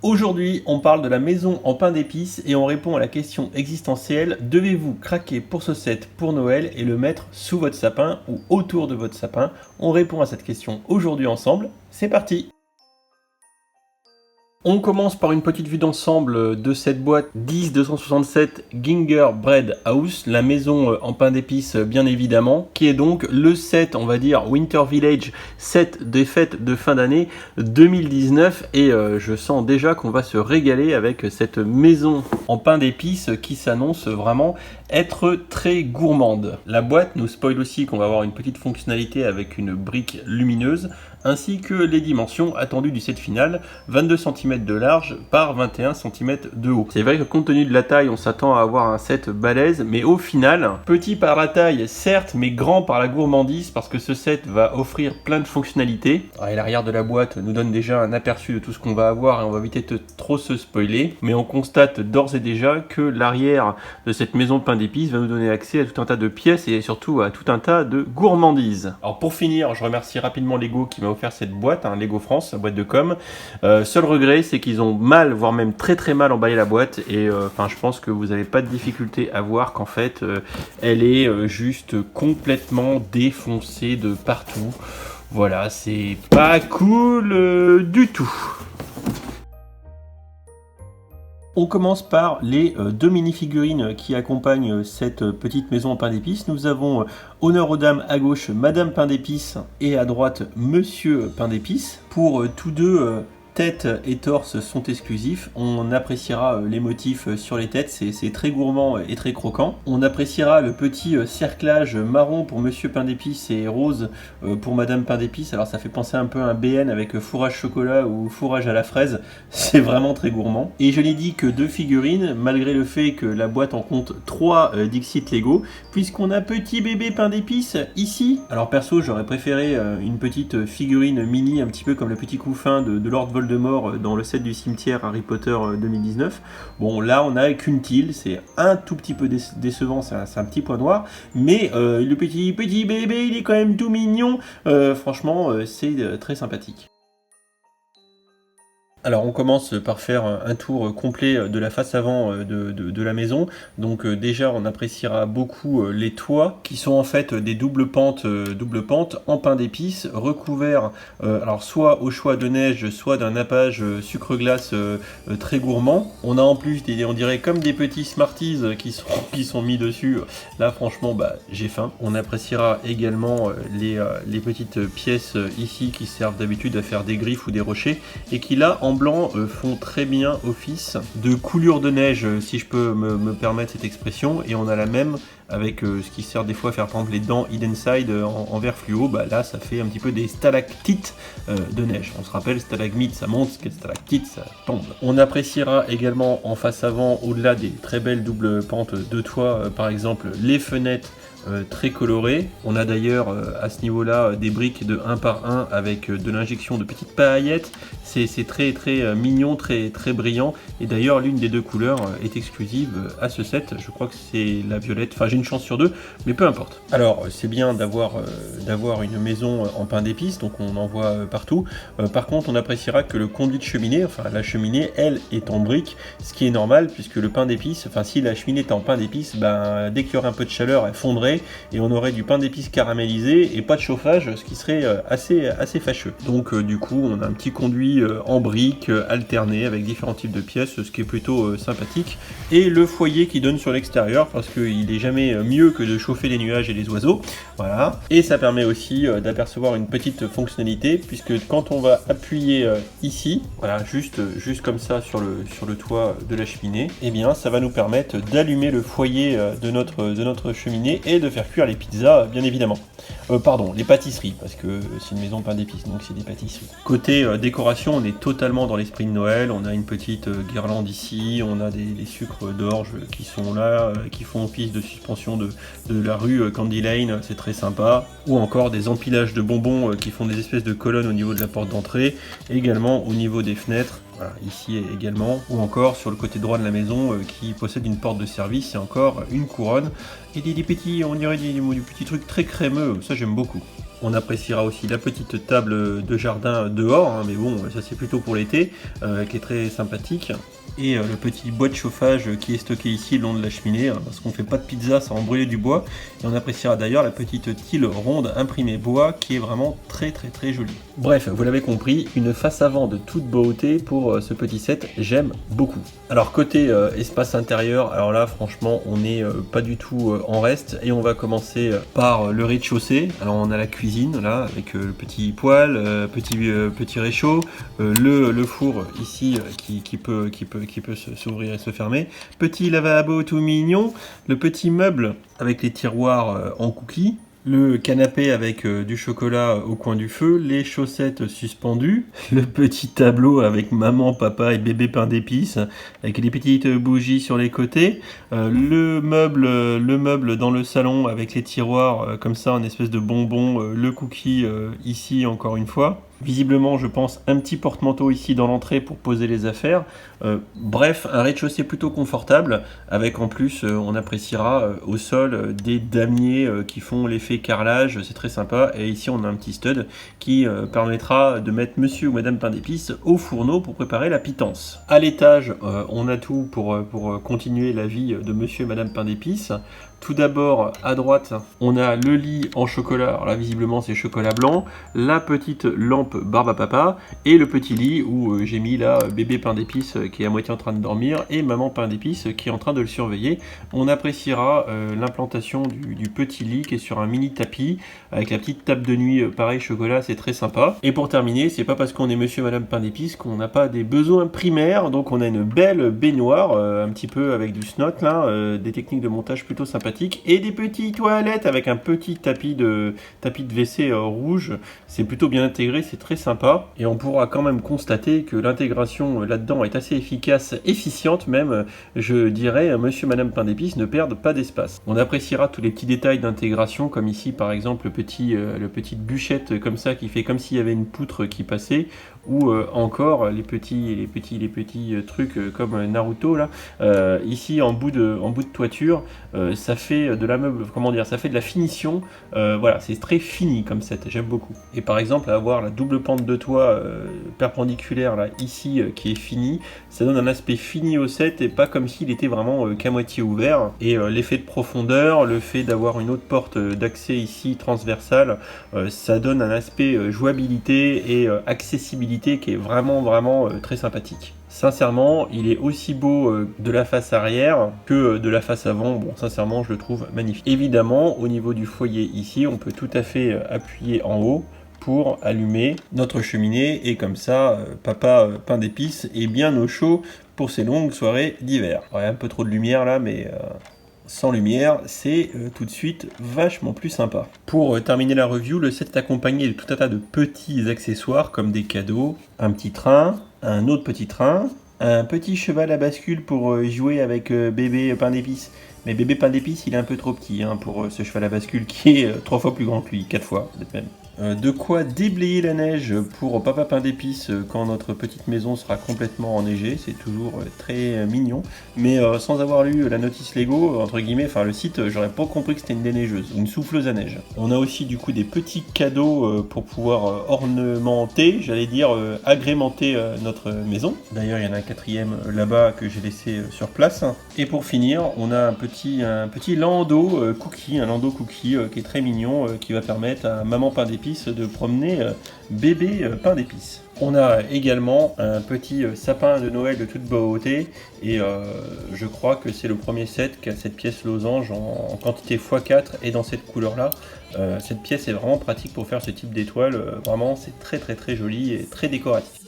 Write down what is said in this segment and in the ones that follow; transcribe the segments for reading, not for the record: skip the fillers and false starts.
Aujourd'hui, on parle de la maison en pain d'épices et on répond à la question existentielle: devez-vous craquer pour ce set pour Noël et le mettre sous votre sapin ou autour de votre sapin? On répond à cette question aujourd'hui ensemble. C'est parti! On commence par une petite vue d'ensemble de cette boîte 10267 Gingerbread House, la maison en pain d'épices bien évidemment, qui est donc le set, on va dire, Winter Village, set des fêtes de fin d'année 2019, et je sens déjà qu'on va se régaler avec cette maison en pain d'épices qui s'annonce vraiment être très gourmande. La boîte nous spoil aussi qu'on va avoir une petite fonctionnalité avec une brique lumineuse, ainsi que les dimensions attendues du set final, 22 cm de large par 21 cm de haut. C'est vrai que compte tenu de la taille, on s'attend à avoir un set balèze, mais au final, petit par la taille certes, mais grand par la gourmandise, parce que ce set va offrir plein de fonctionnalités. Et l'arrière de la boîte nous donne déjà un aperçu de tout ce qu'on va avoir, et on va éviter de trop se spoiler, mais on constate d'ores et déjà que l'arrière de cette maison de pain d'épices va nous donner accès à tout un tas de pièces et surtout à tout un tas de gourmandises. Alors pour finir, je remercie rapidement Lego qui m'a offert cette boîte, Lego France, la boîte de com. Seul regret, c'est qu'ils ont mal, voire même très très mal emballé la boîte, et je pense que vous n'avez pas de difficulté à voir qu'en fait elle est juste complètement défoncée de partout. Voilà, c'est pas cool du tout. On commence par les deux mini-figurines qui accompagnent cette petite maison en pain d'épices. Nous avons honneur aux dames à gauche Madame Pain d'épices et à droite Monsieur Pain d'épices. Pour tous deux, tête et torse sont exclusifs. On appréciera les motifs sur les têtes, c'est très gourmand et très croquant. On appréciera le petit cerclage marron pour Monsieur Pain d'épices et rose pour Madame Pain d'épices. Alors ça fait penser un peu à un BN avec fourrage chocolat ou fourrage à la fraise. C'est vraiment très gourmand. Et je n'ai dit que deux figurines, malgré le fait que la boîte en compte 3 Dixit Lego, puisqu'on a petit bébé Pain d'épices ici. Alors perso, j'aurais préféré une petite figurine mini, un petit peu comme le petit couffin de Lord Voldemort dans le set du cimetière Harry Potter 2019. Bon, là on a qu'une tile, c'est un tout petit peu décevant, c'est un petit point noir, mais le petit bébé il est quand même tout mignon. Franchement c'est très sympathique. Alors on commence par faire un tour complet de la face avant de la maison. Donc déjà on appréciera beaucoup les toits qui sont en fait des doubles pentes en pain d'épices recouverts alors soit au choix de neige, soit d'un nappage sucre-glace très gourmand. On a en plus on dirait comme des petits Smarties qui sont mis dessus. Là franchement j'ai faim. On appréciera également les petites pièces ici qui servent d'habitude à faire des griffes ou des rochers et qui là en blanc font très bien office de coulure de neige, si je peux me permettre cette expression, et on a la même avec ce qui sert des fois à faire par exemple les dents Hidden Side en vert fluo. Là ça fait un petit peu des stalactites de neige. On se rappelle, stalagmite ça monte, stalactite ça tombe. On appréciera également en face avant, au-delà des très belles doubles pentes de toit, par exemple les fenêtres très colorées. On a d'ailleurs à ce niveau-là des briques de 1 par 1 avec de l'injection de petites paillettes. C'est très très mignon, très très brillant. Et d'ailleurs l'une des deux couleurs est exclusive à ce set. Je crois que c'est la violette. Enfin j'ai une chance sur deux, mais peu importe. Alors c'est bien d'avoir une maison en pain d'épices, donc on en voit partout. Par contre on appréciera que le conduit de cheminée, enfin la cheminée, elle est en brique, ce qui est normal puisque le pain d'épices, enfin si la cheminée est en pain d'épices, dès qu'il y aurait un peu de chaleur, elle fondrait et on aurait du pain d'épices caramélisé et pas de chauffage, ce qui serait assez fâcheux. Donc du coup on a un petit conduit en briques alterné avec différents types de pièces, ce qui est plutôt sympathique. Et le foyer qui donne sur l'extérieur, parce qu'il est jamais mieux que de chauffer les nuages et les oiseaux. Voilà. Et ça permet aussi d'apercevoir une petite fonctionnalité, puisque quand on va appuyer ici, voilà, juste comme ça sur le toit de la cheminée, et bien ça va nous permettre d'allumer le foyer de notre cheminée et de faire cuire les pizzas, bien évidemment. Pardon, les pâtisseries, parce que c'est une maison pain d'épices, donc c'est des pâtisseries. Côté décoration, on est totalement dans l'esprit de Noël. On a une petite guirlande ici, on a des sucres d'orge qui sont là, qui font office de suspension de la rue Candy Lane, c'est très sympa. Ou encore des empilages de bonbons qui font des espèces de colonnes au niveau de la porte d'entrée, également au niveau des fenêtres. Voilà, ici également, ou encore sur le côté droit de la maison qui possède une porte de service et encore une couronne et des petits, on dirait des petits trucs très crémeux, ça j'aime beaucoup. On appréciera aussi la petite table de jardin dehors, hein, mais bon, ça c'est plutôt pour l'été, qui est très sympathique. Et le petit bois de chauffage qui est stocké ici le long de la cheminée, hein, parce qu'on fait pas de pizza sans brûler du bois. Et on appréciera d'ailleurs la petite tile ronde imprimée bois qui est vraiment très très très jolie. Bref, vous l'avez compris, une face avant de toute beauté pour ce petit set, j'aime beaucoup. Alors côté espace intérieur, alors là franchement on n'est pas du tout en reste, et on va commencer par le rez-de-chaussée. Alors on a la cuisine là avec le petit poêle, petit réchaud, le four ici qui peut s'ouvrir et se fermer, petit lavabo tout mignon, le petit meuble avec les tiroirs en cookies, le canapé avec du chocolat au coin du feu, les chaussettes suspendues, le petit tableau avec maman, papa et bébé pain d'épices, avec les petites bougies sur les côtés, le meuble dans le salon avec les tiroirs comme ça en espèce de bonbon, le cookie ici encore une fois. Visiblement, je pense, un petit porte-manteau ici dans l'entrée pour poser les affaires. Bref, un rez-de-chaussée plutôt confortable, avec en plus, on appréciera au sol des damiers qui font l'effet carrelage, c'est très sympa. Et ici, on a un petit stud qui permettra de mettre monsieur ou madame pain d'épices au fourneau pour préparer la pitance. À l'étage, on a tout pour continuer la vie de monsieur et madame pain d'épices. Tout d'abord, à droite, on a le lit en chocolat, alors là visiblement c'est chocolat blanc, la petite lampe barbe à papa, et le petit lit où j'ai mis là bébé pain d'épices qui est à moitié en train de dormir, et maman pain d'épices qui est en train de le surveiller. On appréciera l'implantation du petit lit qui est sur un mini tapis, avec la petite table de nuit, pareil chocolat, c'est très sympa. Et pour terminer, c'est pas parce qu'on est monsieur et madame pain d'épices qu'on n'a pas des besoins primaires, donc on a une belle baignoire, un petit peu avec du snot là, des techniques de montage plutôt sympathiques, et des petites toilettes avec un petit tapis de WC rouge. C'est plutôt bien intégré, c'est très sympa, et on pourra quand même constater que l'intégration là-dedans est assez efficace, efficiente même, je dirais. Monsieur et madame pain d'épices ne perdent pas d'espace. On appréciera tous les petits détails d'intégration, comme ici par exemple le petite bûchette comme ça qui fait comme s'il y avait une poutre qui passait, ou encore les petits trucs comme Naruto là, ici en bout de toiture. Ça fait de la meuble, comment dire, ça fait de la finition, voilà, c'est très fini comme set, j'aime beaucoup. Et par exemple, avoir la double pente de toit perpendiculaire là, ici, qui est finie, ça donne un aspect fini au set et pas comme s'il était vraiment qu'à moitié ouvert. Et l'effet de profondeur, le fait d'avoir une autre porte d'accès ici transversale, ça donne un aspect jouabilité et accessibilité qui est vraiment très sympathique. Sincèrement, il est aussi beau de la face arrière que de la face avant. Bon, sincèrement, je le trouve magnifique. Évidemment, au niveau du foyer ici, on peut tout à fait appuyer en haut pour allumer notre cheminée. Et comme ça, papa pain d'épices est bien au chaud pour ces longues soirées d'hiver. Il y a un peu trop de lumière là, mais... sans lumière, c'est tout de suite vachement plus sympa. Pour terminer la review, le set est accompagné de tout un tas de petits accessoires comme des cadeaux, un petit train, un autre petit train, un petit cheval à bascule pour jouer avec bébé pain d'épices. Mais bébé pain d'épices, il est un peu trop petit pour ce cheval à bascule qui est 3 fois plus grand que lui, 4 fois peut-être même. De quoi déblayer la neige pour papa pain d'épices quand notre petite maison sera complètement enneigée, c'est toujours très mignon. Mais sans avoir lu la notice Lego, entre guillemets, enfin le site, j'aurais pas compris que c'était une déneigeuse, une souffleuse à neige. On a aussi du coup des petits cadeaux pour pouvoir ornementer, j'allais dire agrémenter notre maison. D'ailleurs il y en a un quatrième là-bas que j'ai laissé sur place. Et pour finir, on a un petit landau cookie, un landau cookie qui est très mignon, qui va permettre à maman pain d'épices de promener bébé pain d'épices. On a également un petit sapin de Noël de toute beauté, et je crois que c'est le premier set qui a cette pièce losange en quantité x4 et dans cette couleur là. Cette pièce est vraiment pratique pour faire ce type d'étoile, vraiment c'est très joli et très décoratif.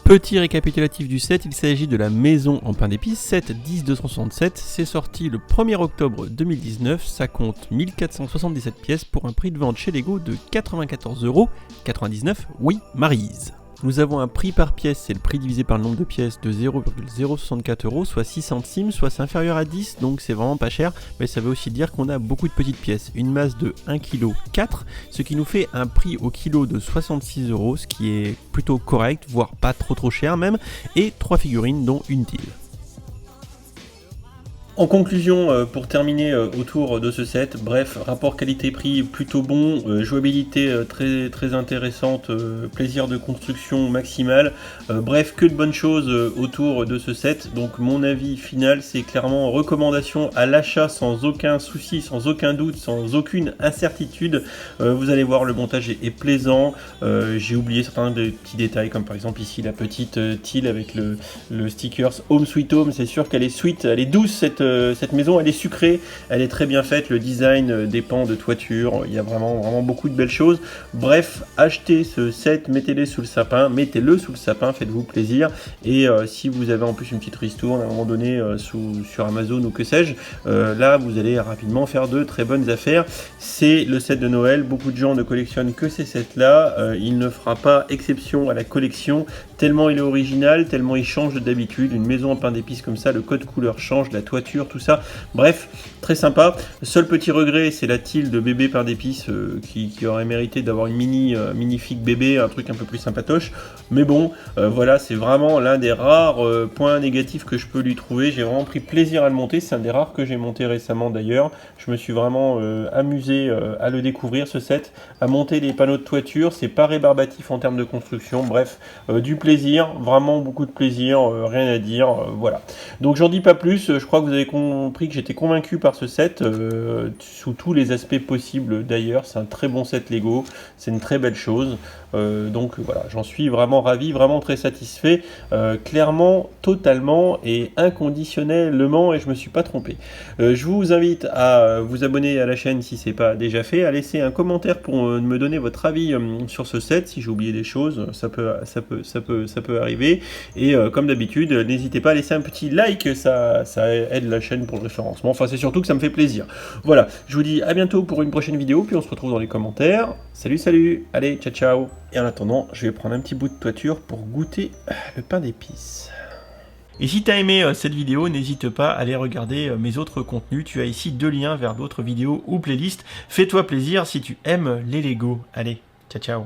Petit récapitulatif du set, il s'agit de la maison en pain d'épices 7-10-267, c'est sorti le 1er octobre 2019, ça compte 1477 pièces pour un prix de vente chez Lego de 94,99€, oui, Maryse. Nous avons un prix par pièce, c'est le prix divisé par le nombre de pièces de 0,064€, soit 6 centimes, soit c'est inférieur à 10, donc c'est vraiment pas cher, mais ça veut aussi dire qu'on a beaucoup de petites pièces. Une masse de 1,4 kg, ce qui nous fait un prix au kilo de 66€, ce qui est plutôt correct, voire pas trop cher même, et 3 figurines dont une tile. En conclusion, pour terminer autour de ce set, bref, rapport qualité-prix plutôt bon, jouabilité très intéressante, plaisir de construction maximal, bref, que de bonnes choses autour de ce set. Donc mon avis final, c'est clairement recommandation à l'achat sans aucun souci, sans aucun doute, sans aucune incertitude. Vous allez voir, le montage est plaisant. J'ai oublié certains petits détails, comme par exemple ici la petite tile avec le stickers Home Sweet Home. C'est sûr qu'elle est sweet, elle est douce cette maison, elle est sucrée, elle est très bien faite, le design des pans de toiture, il y a vraiment beaucoup de belles choses. Bref, achetez ce set, mettez-le sous le sapin, faites-vous plaisir. Et si vous avez en plus une petite ristourne à un moment donné sur Amazon ou que sais-je, là vous allez rapidement faire de très bonnes affaires. C'est le set de Noël, beaucoup de gens ne collectionnent que ces sets là, il ne fera pas exception à la collection, tellement il est original, tellement il change d'habitude. Une maison en pain d'épices comme ça, le code couleur change, la toiture, tout ça, bref, très sympa. Seul petit regret, c'est la tile de bébé pain d'épices qui aurait mérité d'avoir une magnifique bébé, un truc un peu plus sympatoche, mais bon, voilà, c'est vraiment l'un des rares points négatifs que je peux lui trouver. J'ai vraiment pris plaisir à le monter, c'est un des rares que j'ai monté récemment d'ailleurs. Je me suis vraiment amusé à le découvrir, ce set, à monter les panneaux de toiture. C'est pas rébarbatif en termes de construction, bref, du plaisir, vraiment beaucoup de plaisir, rien à dire, voilà. Donc j'en dis pas plus, je crois que vous avez compris que j'étais convaincu par ce set, sous tous les aspects possibles d'ailleurs. C'est un très bon set Lego, c'est une très belle chose, donc voilà, j'en suis vraiment ravi, vraiment très satisfait, clairement, totalement et inconditionnellement, et je me suis pas trompé. Je vous invite à vous abonner à la chaîne si c'est pas déjà fait, à laisser un commentaire pour me donner votre avis sur ce set. Si j'ai oublié des choses, ça peut arriver, et comme d'habitude, n'hésitez pas à laisser un petit like, ça aide la chaîne pour le référencement, enfin c'est surtout que ça me fait plaisir. Voilà, je vous dis à bientôt pour une prochaine vidéo, puis on se retrouve dans les commentaires. Salut, allez, ciao. Et en attendant, je vais prendre un petit bout de toiture pour goûter le pain d'épices. Et si tu as aimé cette vidéo, n'hésite pas à aller regarder mes autres contenus. Tu as ici 2 liens vers d'autres vidéos ou playlists. Fais-toi plaisir si tu aimes les Lego. Allez, ciao.